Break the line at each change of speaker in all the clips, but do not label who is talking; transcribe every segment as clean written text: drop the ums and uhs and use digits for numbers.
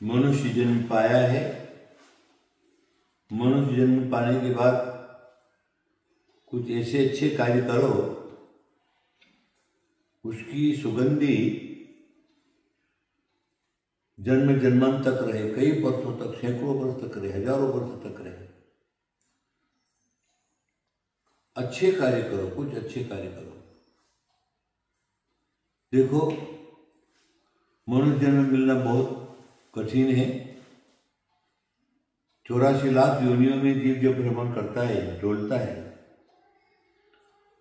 मनुष्य जन्म पाया है। मनुष्य जन्म पाने के बाद कुछ ऐसे अच्छे कार्य करो, उसकी सुगंधी जन्म जन्म तक रहे, कई वर्षों तक, सैकड़ों वर्ष तक रहे, हजारों वर्ष तक रहे। अच्छे कार्य करो, कुछ अच्छे कार्य करो। देखो, मनुष्य जन्म मिलना बहुत कठिन है। 84 लाख योनियों में जीव जब भ्रमण करता है, डोलता है,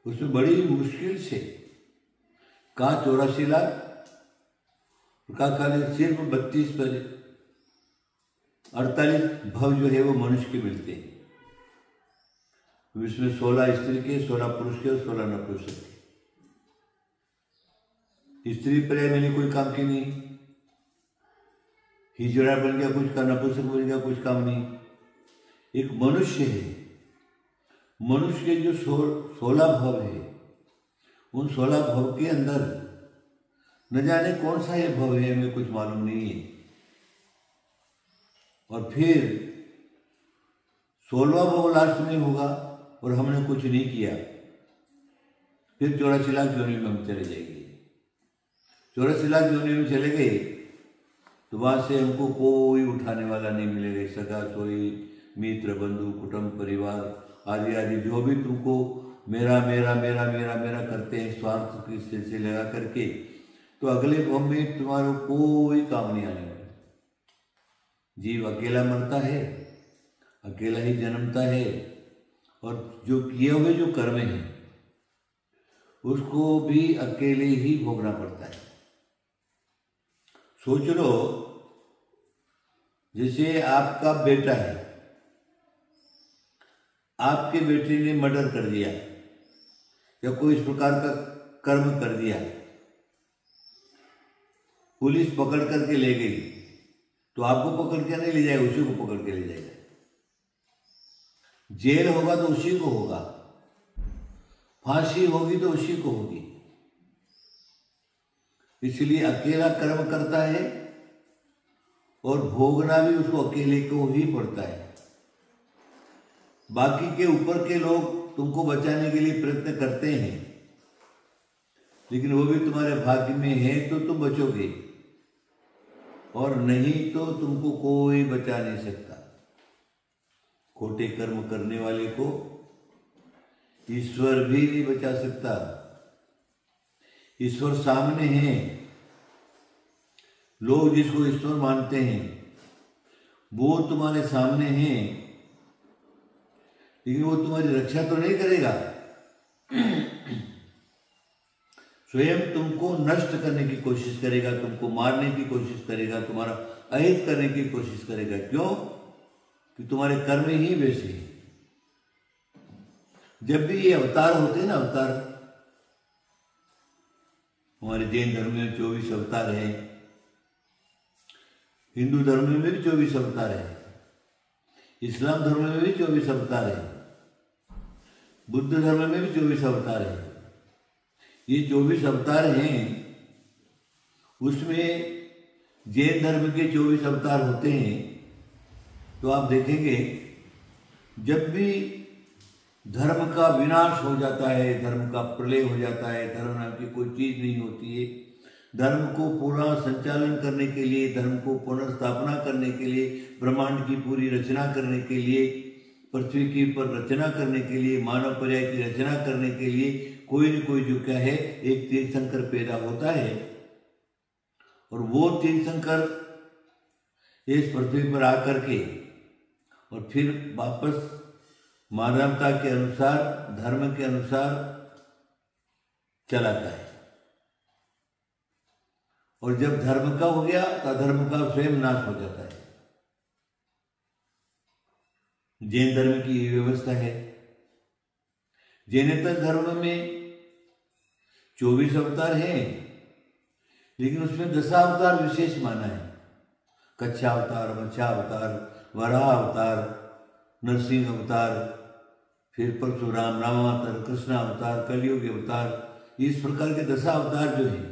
उसमें बड़ी मुश्किल से कहा 84 लाख, कहा खाली सिर्फ 32 पर 48 भव जो है वो मनुष्य के मिलते हैं। इसमें 16 स्त्री के, 16 पुरुष के और 16 नपुंसक के। स्त्री पर्याय मैंने कोई काम की नहीं, हिजड़ा बन गया कुछ का, नपुंसक बन गया कुछ काम नहीं। एक मनुष्य है, मनुष्य के जो 16 भव है, उन 16 भव के अंदर न जाने कौन सा ये भव है, हमें कुछ मालूम नहीं है। और फिर 16वां भव लास्ट में होगा और हमने कुछ नहीं किया, फिर 84 लाख योनि में हम चले जाएंगे। 84 लाख योनि में चले गए तो वहां से हमको कोई उठाने वाला नहीं मिलेगा। सगा सोई, मित्र, बंधु, कुटुंब, परिवार आदि आदि जो भी तुमको मेरा मेरा मेरा मेरा मेरा करते हैं स्वार्थ की सिलसिले लगा करके, तो अगले भव में तुम्हारा कोई काम नहीं आने वाला। जीव अकेला मरता है, अकेला ही जन्मता है, और जो किए हुए जो कर्म है उसको भी अकेले ही भोगना पड़ता है। सोच लो, जैसे आपका बेटा है, आपके बेटे ने मर्डर कर दिया या कोई इस प्रकार का कर्म कर दिया, पुलिस पकड़ करके ले गई, तो आपको पकड़ के नहीं ले जाएगा, उसी को पकड़ के ले जाएगा। जेल होगा तो उसी को होगा, फांसी होगी तो उसी को होगी। इसलिए अकेला कर्म करता है और भोगना भी उसको अकेले को ही पड़ता है। बाकी के ऊपर के लोग तुमको बचाने के लिए प्रयत्न करते हैं, लेकिन वो भी तुम्हारे भाग्य में है तो तुम बचोगे, और नहीं तो तुमको कोई बचा नहीं सकता। खोटे कर्म करने वाले को ईश्वर भी नहीं बचा सकता। ईश्वर सामने है, लोग जिसको ईश्वर मानते हैं वो तुम्हारे सामने हैं, लेकिन वो तुम्हारी रक्षा तो नहीं करेगा। स्वयं तुमको नष्ट करने की कोशिश करेगा, तुमको मारने की कोशिश करेगा, तुम्हारा अहित करने की कोशिश करेगा। क्यों? कि तुम्हारे कर्म ही वैसे हैं। जब भी ये अवतार होते हैं ना, अवतार, हमारे जैन धर्म में 24 अवतार हैं, हिंदू धर्म में भी 24 अवतार है, इस्लाम धर्म में भी 24 अवतार है, बुद्ध धर्म में भी 24 अवतार है। ये 24 अवतार हैं, उसमें जैन धर्म के 24 अवतार होते हैं। तो आप देखेंगे, जब भी धर्म का विनाश हो जाता है, धर्म का प्रलय हो जाता है, धर्म नाम की कोई चीज नहीं होती है, धर्म को पूरा संचालन करने के लिए, धर्म को पुनर्स्थापना करने के लिए, ब्रह्मांड की पूरी रचना करने के लिए, पृथ्वी की पर रचना करने के लिए, मानव पर्याय की रचना करने के लिए कोई न कोई जो क्या है, एक तीर्थंकर पैदा होता है। और वो तीर्थंकर इस पृथ्वी पर आकर के और फिर वापस मानवता के अनुसार, धर्म के अनुसार चलाता है। और जब धर्म का हो गया तो अधर्म का स्वयं नाश हो जाता है। जैन धर्म की ये व्यवस्था है। जैनेतर धर्म में 24 अवतार हैं, लेकिन उसमें 10 अवतार विशेष माना है। कच्छा अवतार, मत्स्या अवतार, वराह अवतार, नरसिंह अवतार, फिर परशुराम, रामावतार, कृष्ण अवतार, कलयुग अवतार, इस प्रकार के 10 अवतार जो हैं,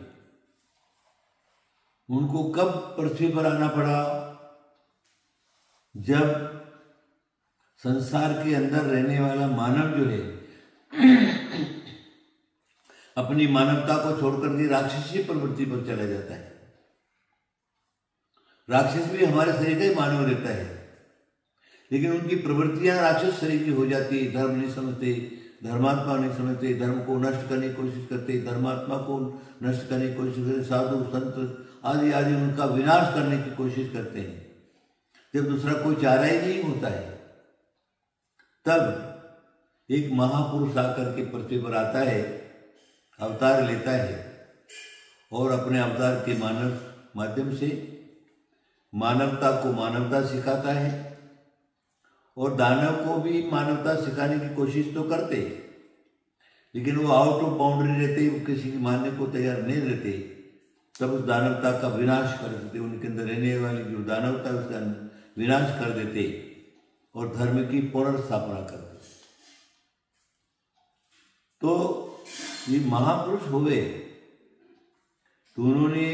उनको कब पृथ्वी पर आना पड़ा, जब संसार के अंदर रहने वाला मानव जो है अपनी मानवता को छोड़कर के राक्षसी प्रवृत्ति पर चला जाता है। राक्षस भी हमारे शरीर का ही मानव रहता है, लेकिन उनकी प्रवृत्तियां राक्षस शरीर की हो जाती है। धर्म नहीं समझते, धर्मात्मा नहीं समझते, धर्म को नष्ट करने की कोशिश करते, धर्मात्मा को नष्ट करने की कोशिश करते, साधु संत आदि आदि उनका विनाश करने की कोशिश करते हैं। जब दूसरा कोई चारा ही नहीं होता है, तब एक महापुरुष आकर के पृथ्वी पर आता है, अवतार लेता है और अपने अवतार के माध्यम से मानवता को मानवता सिखाता है और दानव को भी मानवता सिखाने की कोशिश तो करते, लेकिन वो आउट ऑफ बाउंड्री रहते, वो किसी की मानने को तैयार नहीं रहते। तब उस दानवता का विनाश कर देते, उनके अंदर रहने वाली जो दानवता है उसका विनाश कर देते और धर्म की पुनर्स्थापना करते। तो ये महापुरुष हुए तो उन्होंने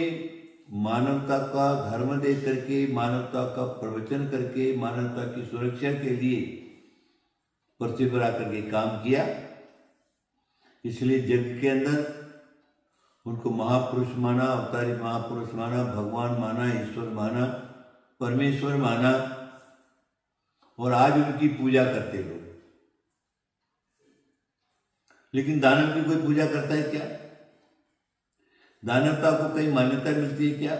मानवता का धर्म दे करके, मानवता का प्रवचन करके, मानवता की सुरक्षा के लिए पृथ्वी पर आकर के काम किया। इसलिए जग के अंदर उनको महापुरुष माना, अवतारी महापुरुष माना, भगवान माना, ईश्वर माना, परमेश्वर माना और आज उनकी पूजा करते लोग। लेकिन दानव की कोई पूजा करता है क्या? दानवता को कहीं मान्यता मिलती है क्या?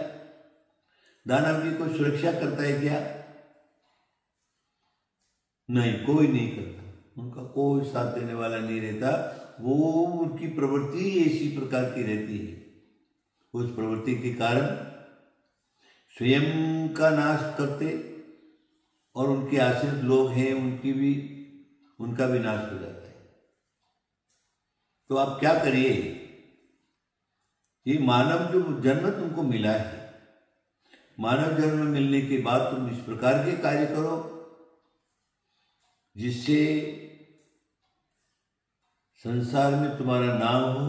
दानव की कोई सुरक्षा करता है क्या? नहीं, कोई नहीं करता। उनका कोई साथ देने वाला नहीं रहता। वो उनकी प्रवृत्ति ऐसी प्रकार की रहती है, उस प्रवृत्ति के कारण स्वयं का नाश करते और उनके आश्रित लोग हैं उनका भी नाश हो जाता है। तो आप क्या करिए, ये मानव जो जन्म तुमको मिला है, मानव जन्म मिलने के बाद तुम इस प्रकार के कार्य करो जिससे संसार में तुम्हारा नाम हो,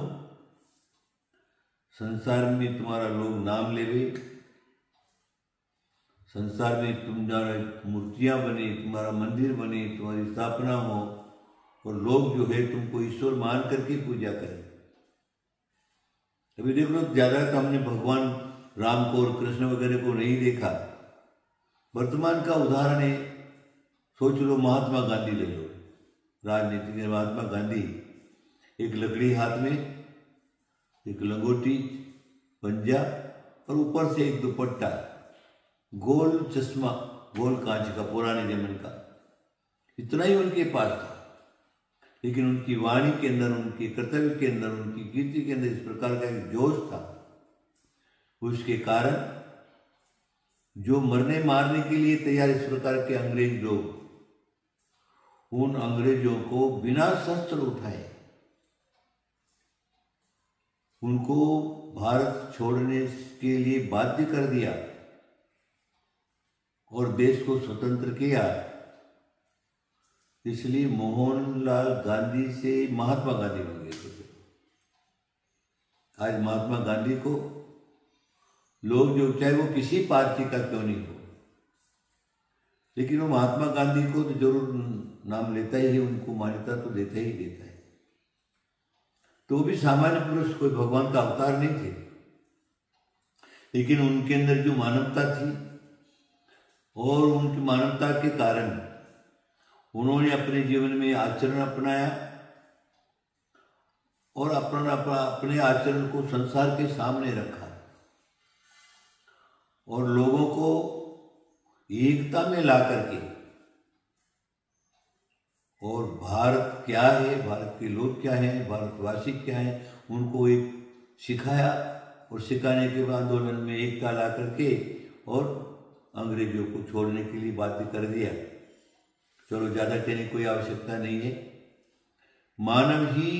संसार में तुम्हारा लोग नाम लेवे, संसार में तुम्हारा मूर्तियां बने, तुम्हारा मंदिर बने, तुम्हारी स्थापना हो और लोग जो है तुमको ईश्वर मान करके पूजा करें। अभी देख लो, ज्यादा तो हमने भगवान राम को और कृष्ण वगैरह को नहीं देखा। वर्तमान का उदाहरण है, सोच लो महात्मा गांधी ले लो, राजनीतिक महात्मा गांधी, एक लकड़ी हाथ में, एक लंगोटी, पंजा और ऊपर से एक दुपट्टा, गोल चश्मा, गोल कांच का, पुराने जमाने का, इतना ही उनके पास था। लेकिन उनकी वाणी के अंदर, उनके कर्तव्य के अंदर, उनकी कीर्ति के अंदर इस प्रकार का एक जोश था। उसके कारण जो मरने मारने के लिए तैयार इस प्रकार के अंग्रेज लोग, उन अंग्रेजों को बिना शस्त्र उठाए उनको भारत छोड़ने के लिए बाध्य कर दिया और देश को स्वतंत्र किया। इसलिए मोहनलाल गांधी से महात्मा गांधी बन गए थे। आज महात्मा गांधी को लोग जो, चाहे वो किसी पार्टी का क्यों नहीं हो, लेकिन वो महात्मा गांधी को तो जरूर नाम लेता ही है, उनको मान्यता तो देता ही देता है। तो वो भी सामान्य पुरुष, कोई भगवान का अवतार नहीं थे, लेकिन उनके अंदर जो मानवता थी और उनकी मानवता के कारण उन्होंने अपने जीवन में आचरण अपनाया और अपने आचरण को संसार के सामने रखा और लोगों को एकता में ला करके, और भारत क्या है, भारत के लोग क्या हैं, भारतवासी क्या हैं, उनको एक सिखाया और सिखाने के बाद आंदोलन में एकता ला करके और अंग्रेजों को छोड़ने के लिए बाध्य कर दिया। चलो, ज्यादा कहने कोई आवश्यकता नहीं है। मानव ही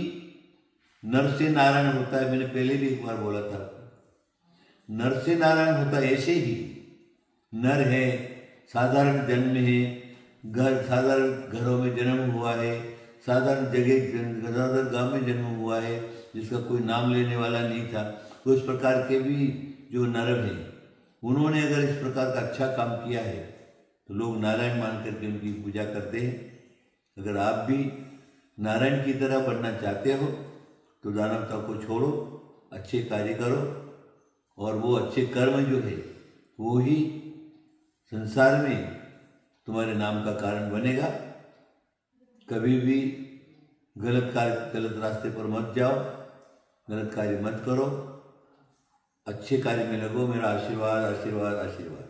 नर से नारायण होता है, मैंने पहले भी एक बार बोला था, नर से नारायण होता है। ऐसे ही नर है, साधारण जन्म है, साधारण घरों में जन्म हुआ है, साधारण साधारण गांव में जन्म हुआ है, जिसका कोई नाम लेने वाला नहीं था। तो इस प्रकार के भी जो नर हैं, उन्होंने अगर इस प्रकार का अच्छा काम किया है तो लोग नारायण मान करके उनकी पूजा करते हैं। अगर आप भी नारायण की तरह बनना चाहते हो तो दानवता को छोड़ो, अच्छे कार्य करो, और वो अच्छे कर्म जो है वो ही संसार में तुम्हारे नाम का कारण बनेगा। कभी भी गलत रास्ते पर मत जाओ, गलत कार्य मत करो, अच्छे कार्य में लगो। मेरा आशीर्वाद आशीर्वाद आशीर्वाद।